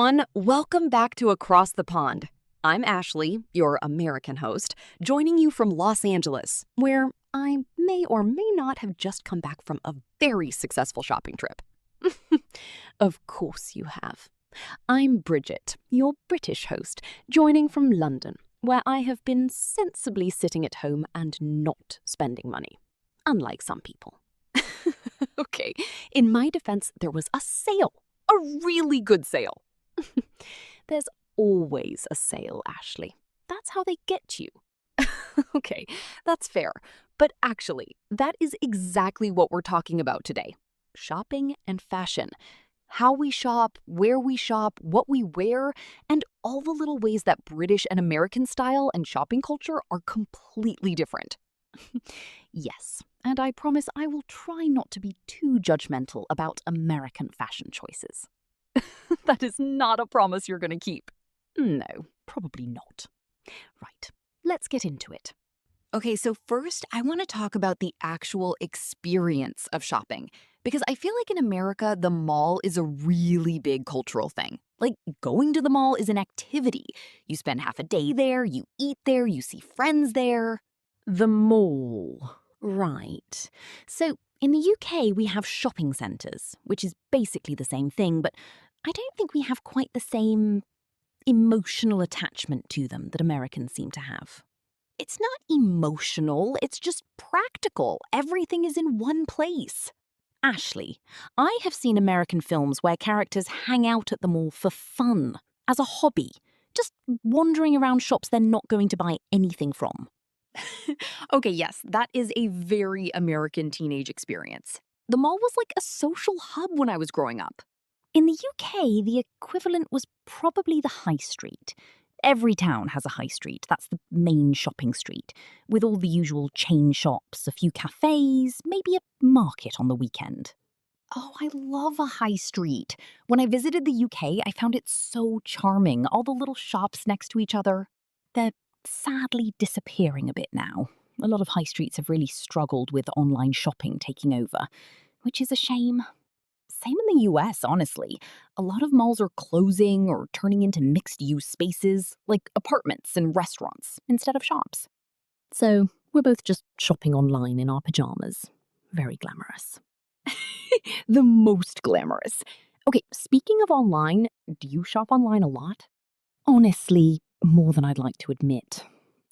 everyone. Welcome back to Across the Pond. I'm Ashley, your American host, joining you from Los Angeles, where I may or may not have just come back from a very successful shopping trip. Of course you have. I'm Bridget, your British host, joining from London, where I have been sensibly sitting at home and not spending money, unlike some people. Okay, in my defense, there was a sale, a really good sale. There's always a sale, Ashley. That's how they get you. Okay, that's fair. But actually, that is exactly what we're talking about today. Shopping and fashion. How we shop, where we shop, what we wear, and all the little ways that British and American style and shopping culture are completely different. Yes, and I promise I will try not to be too judgmental about American fashion choices. That is not a promise you're going to keep. No, probably not. Right, let's get into it. Okay, so first, I want to talk about the actual experience of shopping. Because I feel like in America, the mall is a really big cultural thing. Like, going to the mall is an activity. You spend half a day there, you eat there, you see friends there. The mall. Right. So, in the UK, we have shopping centres, which is basically the same thing, but I don't think we have quite the same emotional attachment to them that Americans seem to have. It's not emotional, it's just practical. Everything is in one place. Ashley, I have seen American films where characters hang out at the mall for fun, as a hobby, just wandering around shops they're not going to buy anything from. Okay, yes, that is a very American teenage experience. The mall was like a social hub when I was growing up. In the UK, the equivalent was probably the high street. Every town has a high street, that's the main shopping street, with all the usual chain shops, a few cafes, maybe a market on the weekend. Oh, I love a high street. When I visited the UK, I found it so charming, all the little shops next to each other. They're sadly disappearing a bit now. A lot of high streets have really struggled with online shopping taking over, which is a shame. Same in the US, honestly. A lot of malls are closing or turning into mixed-use spaces, like apartments and restaurants, instead of shops. So we're both just shopping online in our pajamas. Very glamorous. The most glamorous. Okay, speaking of online, do you shop online a lot? Honestly, more than I'd like to admit.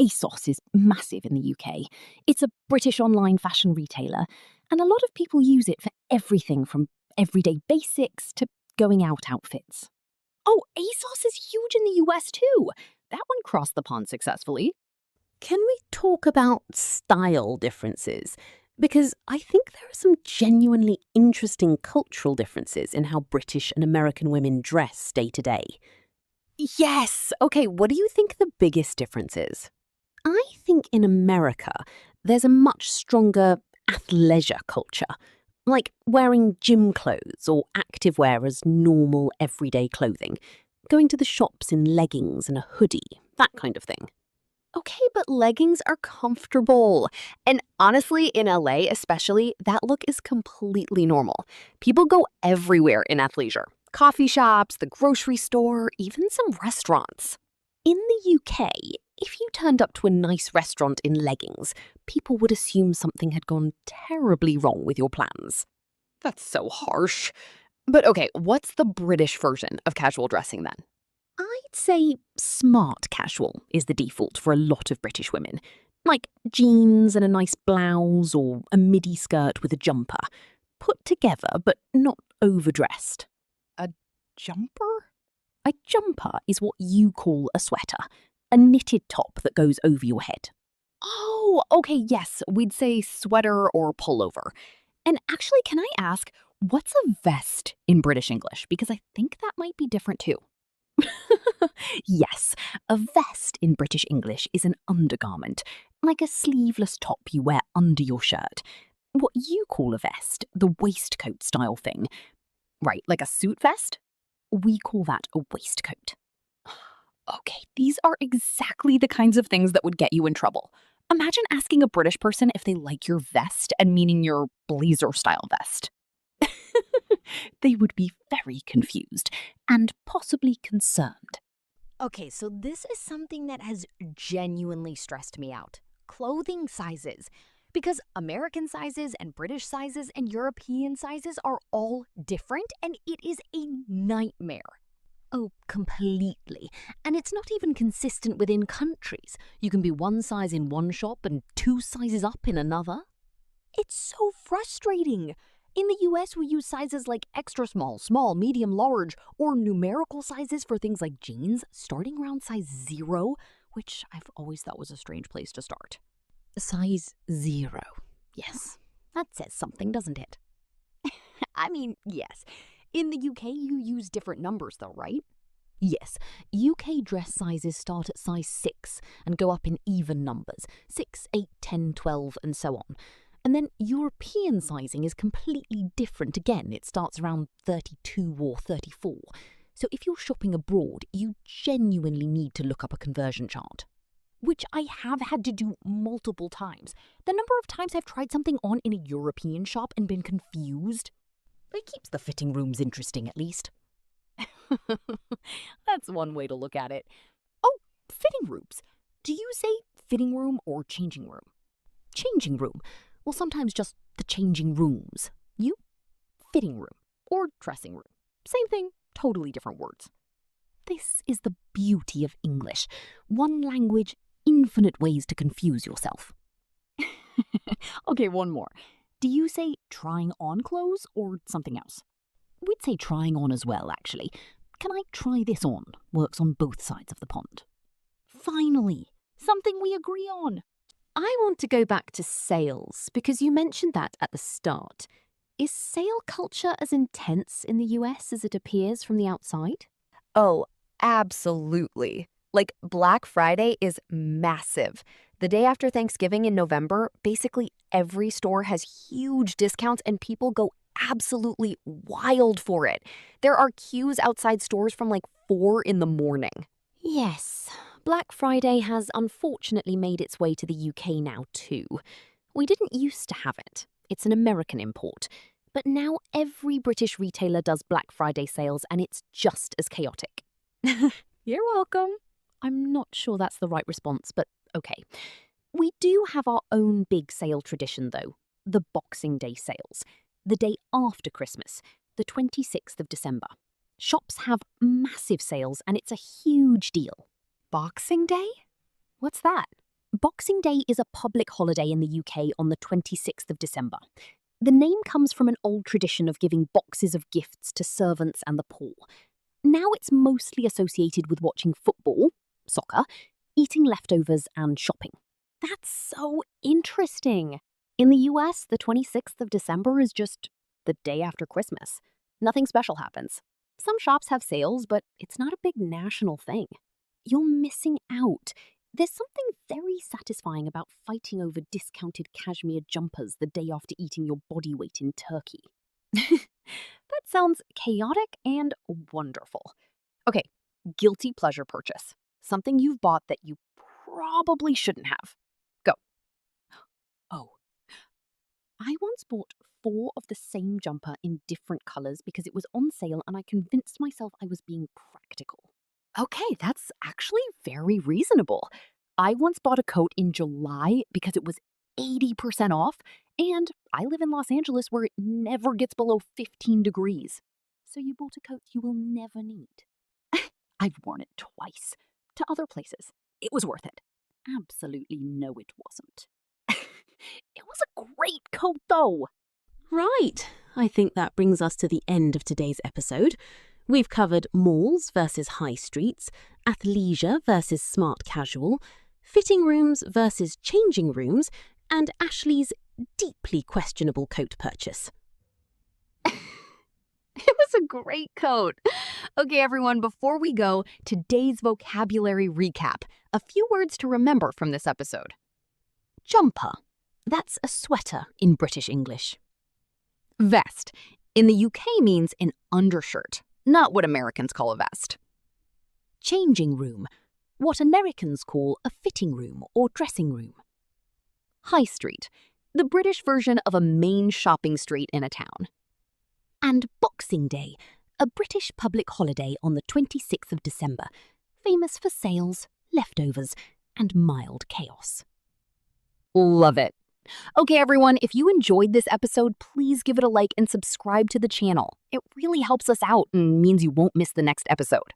ASOS is massive in the UK. It's a British online fashion retailer, and a lot of people use it for everything from everyday basics to going out outfits. Oh, ASOS is huge in the US too. That one crossed the pond successfully. Can we talk about style differences? Because I think there are some genuinely interesting cultural differences in how British and American women dress day to day. Yes! Okay, what do you think the biggest difference is? I think in America, there's a much stronger athleisure culture. Like wearing gym clothes or activewear as normal everyday clothing. Going to the shops in leggings and a hoodie, that kind of thing. Okay, but leggings are comfortable. And honestly, in LA especially, that look is completely normal. People go everywhere in athleisure. Coffee shops, the grocery store, even some restaurants. In the UK, if you turned up to a nice restaurant in leggings, people would assume something had gone terribly wrong with your plans. That's so harsh. But okay, what's the British version of casual dressing then? I'd say smart casual is the default for a lot of British women. Like jeans and a nice blouse or a midi skirt with a jumper. Put together, but not overdressed. A jumper? A jumper is what you call a sweater. A knitted top that goes over your head. Oh, okay, yes, we'd say sweater or pullover. And actually, can I ask, what's a vest in British English? Because I think that might be different too. Yes, a vest in British English is an undergarment, like a sleeveless top you wear under your shirt. What you call a vest, the waistcoat style thing. Right, like a suit vest? We call that a waistcoat. Okay, these are exactly the kinds of things that would get you in trouble. Imagine asking a British person if they like your vest and meaning your blazer-style vest. They would be very confused and possibly concerned. Okay, so this is something that has genuinely stressed me out. Clothing sizes. Because American sizes and British sizes and European sizes are all different, and it is a nightmare. Oh, completely. And it's not even consistent within countries. You can be one size in one shop and two sizes up in another. It's so frustrating. In the US, we use sizes like extra small, small, medium, large, or numerical sizes for things like jeans, starting around size 0, which I've always thought was a strange place to start. Size 0. Yes, that says something, doesn't it? I mean, yes. In the UK, you use different numbers though, right? Yes, UK dress sizes start at size 6 and go up in even numbers, 6, 8, 10, 12, and so on. And then European sizing is completely different again. It starts around 32 or 34. So if you're shopping abroad, you genuinely need to look up a conversion chart. Which I have had to do multiple times. The number of times I've tried something on in a European shop and been confused. It keeps the fitting rooms interesting, at least. That's one way to look at it. Oh, fitting rooms. Do you say fitting room or changing room? Changing room. Well, sometimes just the changing rooms. You? Fitting room. Or dressing room. Same thing, totally different words. This is the beauty of English. One language, infinite ways to confuse yourself. Okay, one more. Do you say trying on clothes or something else? We'd say trying on as well, actually. Can I try this on? Works on both sides of the pond. Finally, something we agree on. I want to go back to sales, because you mentioned that at the start. Is sale culture as intense in the US as it appears from the outside? Oh, absolutely. Like, Black Friday is massive. The day after Thanksgiving in November, basically every store has huge discounts and people go absolutely wild for it. There are queues outside stores from like 4 in the morning. Yes, Black Friday has unfortunately made its way to the UK now too. We didn't used to have it. It's an American import. But now every British retailer does Black Friday sales and it's just as chaotic. You're welcome. I'm not sure that's the right response, but okay. We do have our own big sale tradition though, the Boxing Day sales, the day after Christmas, the 26th of December. Shops have massive sales and it's a huge deal. Boxing Day? What's that? Boxing Day is a public holiday in the UK on the 26th of December. The name comes from an old tradition of giving boxes of gifts to servants and the poor. Now it's mostly associated with watching football, soccer, eating leftovers, and shopping. That's so interesting. In the US, the 26th of December is just the day after Christmas. Nothing special happens. Some shops have sales, but it's not a big national thing. You're missing out. There's something very satisfying about fighting over discounted cashmere jumpers the day after eating your body weight in turkey. That sounds chaotic and wonderful. Okay, guilty pleasure purchase. Something you've bought that you probably shouldn't have. Go. Oh. I once bought 4 of the same jumper in different colors because it was on sale and I convinced myself I was being practical. Okay, that's actually very reasonable. I once bought a coat in July because it was 80% off, and I live in Los Angeles where it never gets below 15 degrees. So you bought a coat you will never need. I've worn it twice, to other places. It was worth it. Absolutely no, it wasn't. It was a great coat, though. Right, I think that brings us to the end of today's episode. We've covered malls versus high streets, athleisure versus smart casual, fitting rooms versus changing rooms, and Ashley's deeply questionable coat purchase. It was a great coat. Okay, everyone, before we go, today's vocabulary recap. A few words to remember from this episode. Jumper. That's a sweater in British English. Vest. In the UK means an undershirt, not what Americans call a vest. Changing room. What Americans call a fitting room or dressing room. High street. The British version of a main shopping street in a town. And Boxing Day, a British public holiday on the 26th of December, famous for sales, leftovers, and mild chaos. Love it. Okay, everyone, if you enjoyed this episode, please give it a like and subscribe to the channel. It really helps us out and means you won't miss the next episode.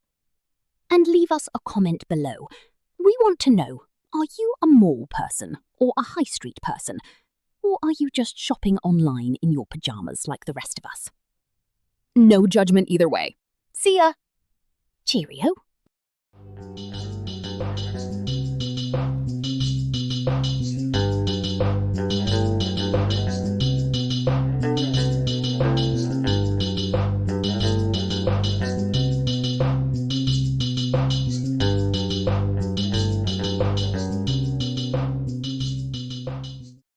And leave us a comment below. We want to know, are you a mall person or a high street person? Or are you just shopping online in your pajamas like the rest of us? No judgment either way. See ya! Cheerio.